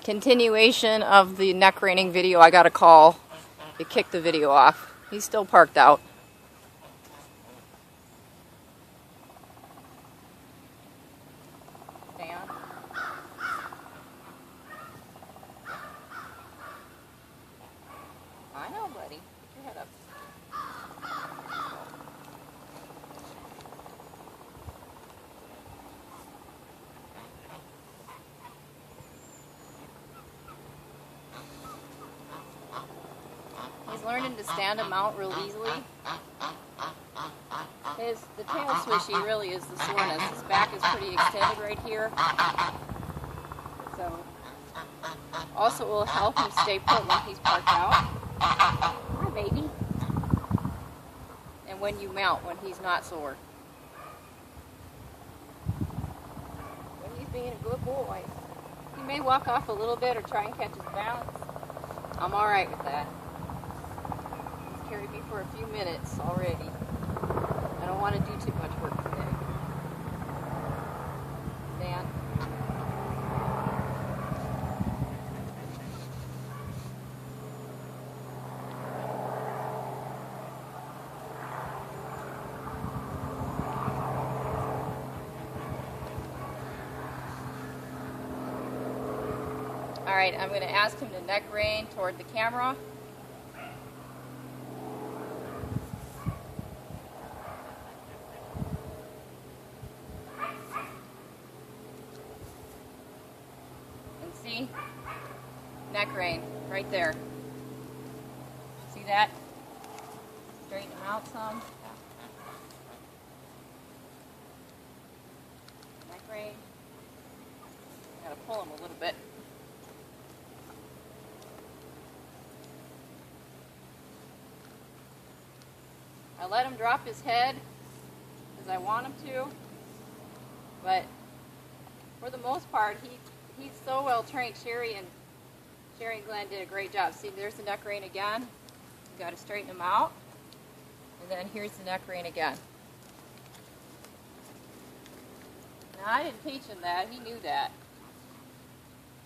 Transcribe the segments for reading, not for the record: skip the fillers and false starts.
Continuation of the neck reining video. I got a call. It kicked the video off. He's still parked out. Dan? I know, buddy. Put your head up. He's learning to stand him out real easily. The tail swishy really is the soreness. His back is pretty extended right here. So, also it will help him stay put when he's parked out. Hi, baby. And when you mount, when he's not sore. When he's being a good boy. He may walk off a little bit or try and catch his balance. I'm alright with that. He's carried me for a few minutes already. I don't want to do too much work today. Dan? Alright, I'm going to ask him to neck rein toward the camera. And see? Neck rein, right there. See that? Straighten him out some. Neck rein. Gotta pull him a little bit. I let him drop his head as I want him to, but for the most part, he's so well trained. Sherry and Glenn did a great job. See, there's the neck rein again. You got to straighten him out, and then here's the neck rein again. Now, I didn't teach him that. He knew that.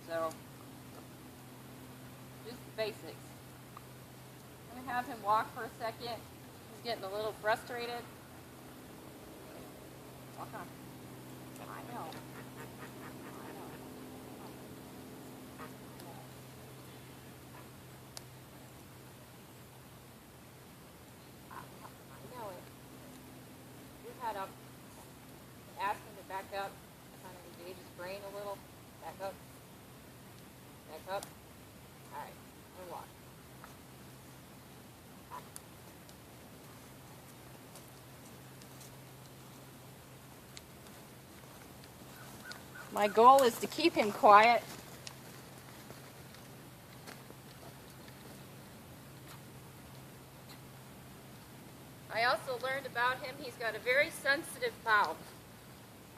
So, just the basics. I'm going to have him walk for a second. Getting a little frustrated. Walk on. I know. I know it. Your head up. Ask him to back up. Kind of engage his brain a little. Back up. Back up. Alright. And walk. My goal is to keep him quiet. I also learned about him, he's got a very sensitive mouth.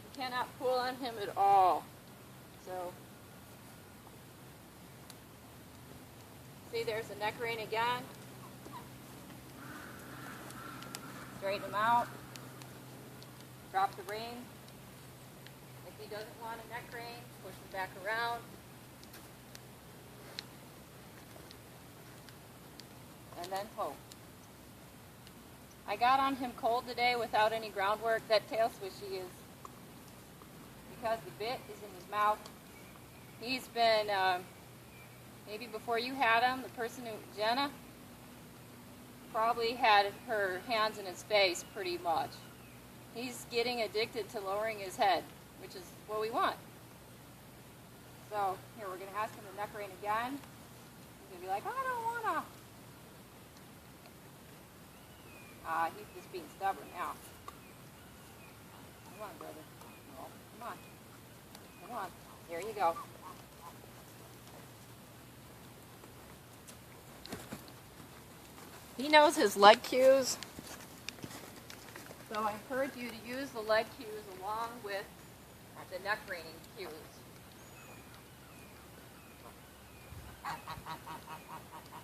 You cannot pull on him at all. So, see, there's the neck rein again. Straighten him out. Drop the rein. If he doesn't want a neck rein, push him back around. And then pull. I got on him cold today without any groundwork. That tail swishy is because the bit is in his mouth. He's been, maybe before you had him, the person who, Jenna, probably had her hands in his face pretty much. He's getting addicted to lowering his head, which is what we want. So, here, we're going to ask him to neck rein again. He's going to be like, I don't want to. He's just being stubborn now. Come on, brother. Oh, come on. Come on. There you go. He knows his leg cues. So I encourage you to use the leg cues along with the neck reining cues.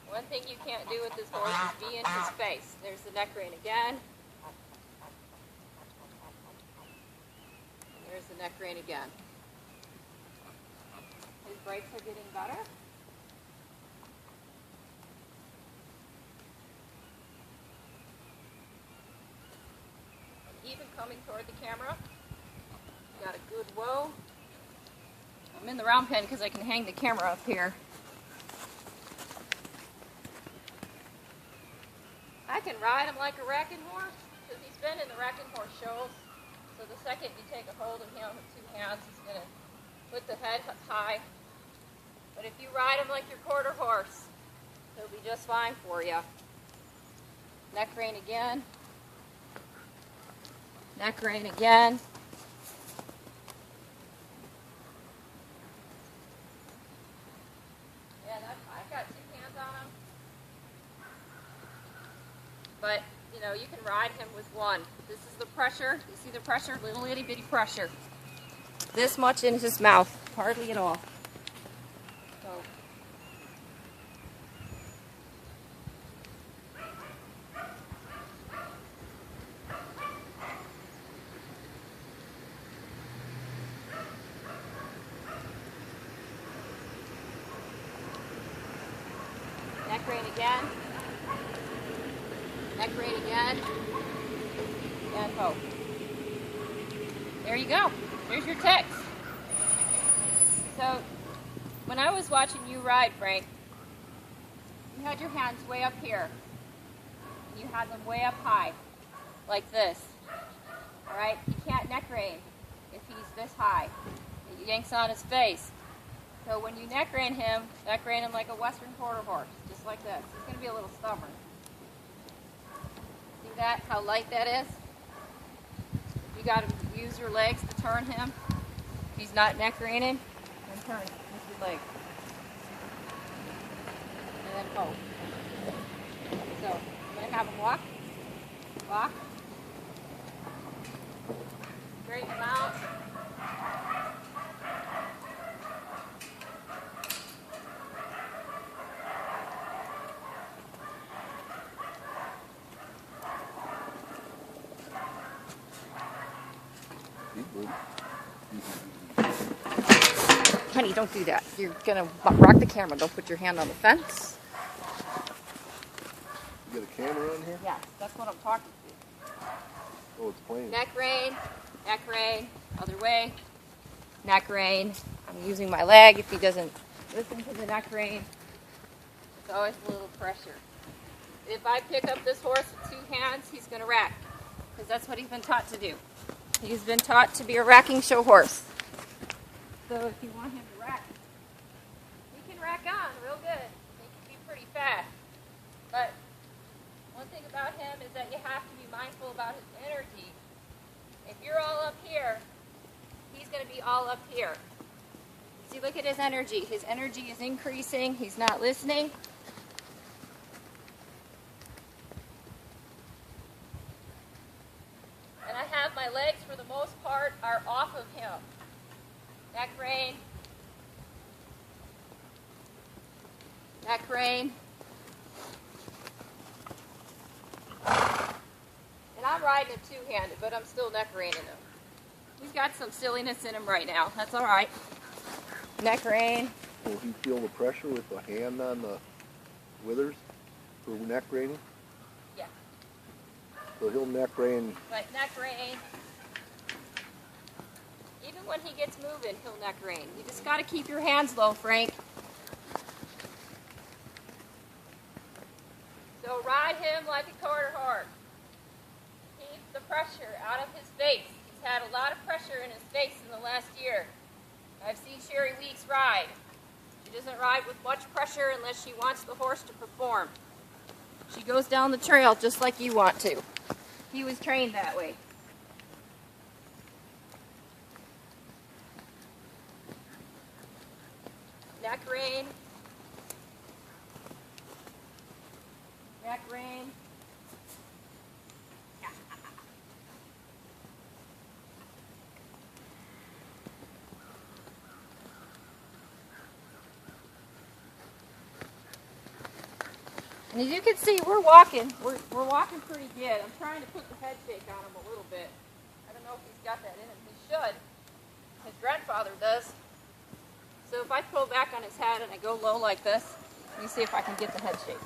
One thing you can't do with this horse is be in his face. There's the neck rein again. And there's the neck rein again. His brakes are getting better. And even coming toward the camera, got a good whoa. I'm in the round pen because I can hang the camera up here. I can ride him like a wrecking horse because he's been in the wrecking horse shows. So the second you take a hold of him with two hands, he's going to put the head high. But if you ride him like your quarter horse, he'll be just fine for you. Neck rein again. Neck rein again. Yeah, I've got two hands on him. But, you know, you can ride him with one. This is the pressure. You see the pressure? Little itty bitty pressure. This much in his mouth. Hardly at all. So. Neck rein again. Neck rein again. And ho. There you go. There's your text. So, when I was watching you ride, Frank, you had your hands way up here. And you had them way up high, like this. Alright? You can't neck rein if he's this high. It yanks on his face. So when you neck rein him like a Western quarter horse, just like this. He's going to be a little stubborn. See that? How light that is? You got to use your legs to turn him. If he's not neck reining, then turn with your legs. And then hold. So I'm going to have him walk. Walk. Straighten him out. Honey, don't do that. You're going to rock the camera. Don't put your hand on the fence. You got a camera on here? Yes, that's what I'm talking to. Oh, it's playing. Neck rein, other way, neck rein. I'm using my leg if he doesn't listen to the neck rein. It's always a little pressure. If I pick up this horse with two hands, he's going to rack, because that's what he's been taught to do. He's been taught to be a racking show horse. So if you want him to rack, he can rack on real good. He can be pretty fast. But one thing about him is that you have to be mindful about his energy. If you're all up here, he's going to be all up here. See, look at his energy. His energy is increasing. He's not listening. And I have my legs, for the most part, are off of him. Neck rein. Neck rein. And I'm riding him two-handed, but I'm still neck reining him. He's got some silliness in him right now. That's all right. Neck rein. Will he feel the pressure with the hand on the withers for neck reining? Yeah. So he'll neck rein. But neck rein. Even when he gets moving, he'll neck rein. You just got to keep your hands low, Frank. So ride him like a quarter horse. Keep the pressure out of his face. He's had a lot of pressure in his face in the last year. I've seen Sherry Weeks ride. She doesn't ride with much pressure unless she wants the horse to perform. She goes down the trail just like you want to. He was trained that way. Neck rein. Neck rein. And as you can see, we're walking. We're walking pretty good. I'm trying to put the head shake on him a little bit. I don't know if he's got that in him. He should. His grandfather does. So if I pull back on his head and I go low like this, let me see if I can get the head shape.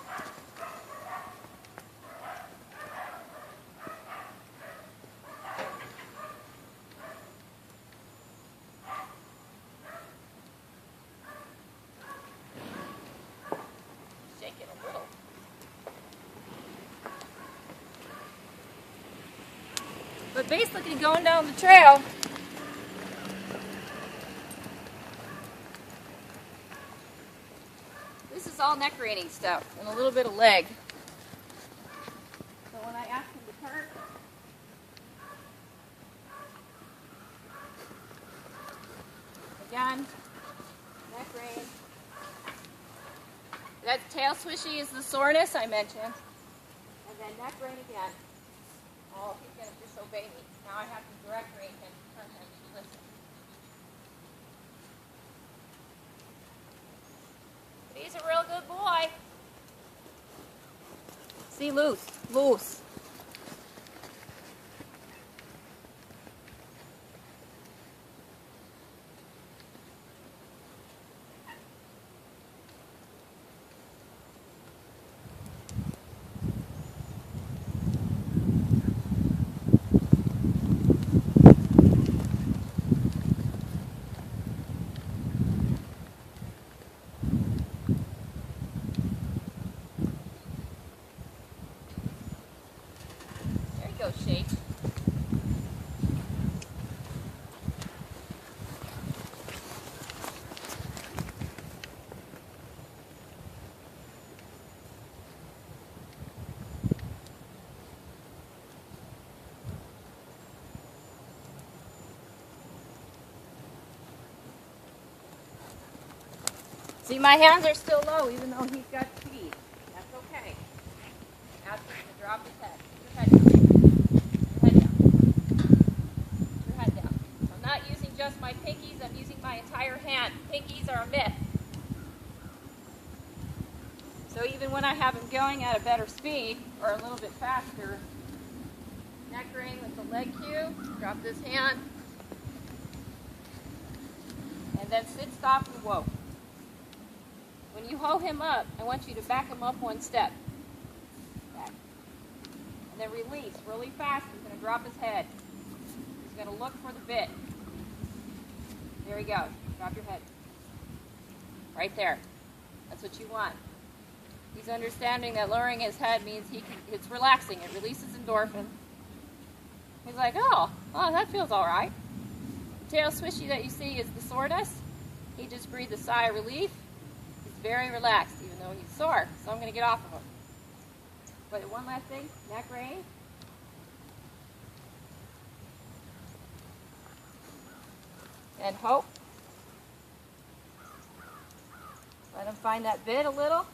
Shake it a little. But basically going down the trail, this is all neck reining stuff and a little bit of leg. So when I ask him to turn, again, neck rein. That tail swishy is the soreness I mentioned. And then neck rein again. Oh, he's going to disobey me. Now I have to direct rein him to turn him to listen. But he's a real good boy. See, loose, loose. Shape. See, my hands are still low even though he's got speed. That's okay. Ask him to drop his head. Your head down. Just my pinkies, I'm using my entire hand. Pinkies are a myth. So even when I have him going at a better speed, or a little bit faster, neck rein with the leg cue, drop this hand, and then sit, stop, and whoa. When you hoe him up, I want you to back him up one step. Back. And then release really fast. He's going to drop his head. He's going to look for the bit. There we go. Drop your head. Right there. That's what you want. He's understanding that lowering his head means it's relaxing. It releases endorphin. He's like, oh, that feels all right. The tail swishy that you see is the soreness. He just breathed a sigh of relief. He's very relaxed, even though he's sore. So I'm going to get off of him. But one last thing, neck rein. And hope. Let him find that bit a little.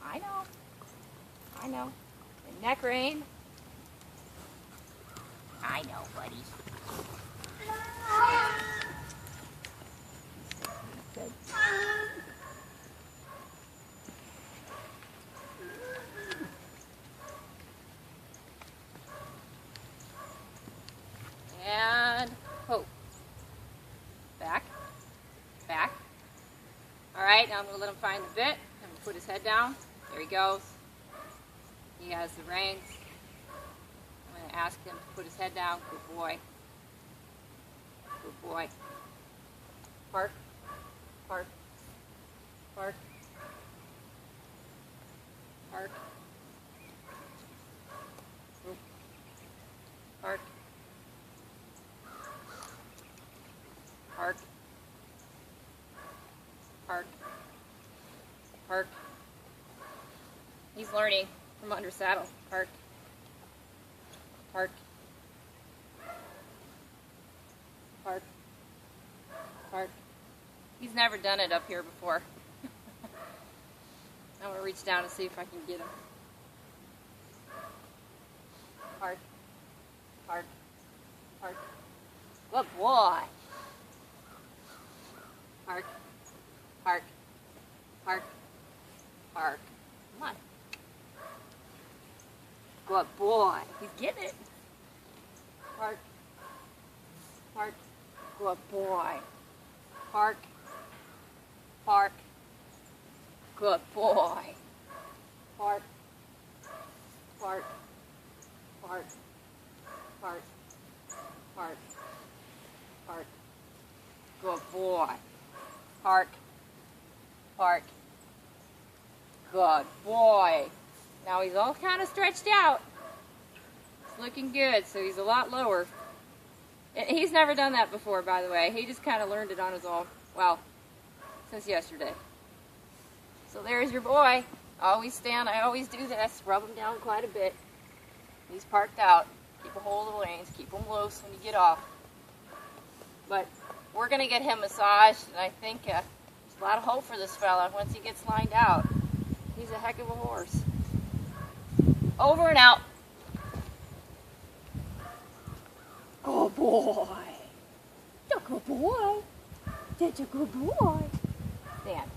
I know. And neck rein. I know, buddy. Good. And hope. Back. Back. All right, now I'm going to let him find the bit. I'm going to put his head down. There he goes. He has the reins. I'm going to ask him to put his head down. Good boy. Good boy. Park. Park. Park. Park. Park. Park. Park. Park. He's learning from under saddle. Park. Park. Park. Park. He's never done it up here before. I'm going to reach down and see if I can get him. Park. Park. Park. Good boy. Park. Park. Park. Park. Come on. Good boy. He's getting it. Park. Park. Good boy. Park. Park. Good boy. Park. Park. Park. Park. Park. Park. Good boy. Park. Park. Good boy. Now he's all kind of stretched out. It's looking good, so he's a lot lower. He's never done that before, by the way. He just kind of learned it on his own. Well, since yesterday. So there's your boy. I always do this. Rub him down quite a bit. He's parked out. Keep a hold of the reins. Keep him loose when you get off. But we're going to get him massaged, and I think there's a lot of hope for this fella once he gets lined out. He's a heck of a horse. Over and out. Good boy. You're a good boy. That's a good boy. Stand.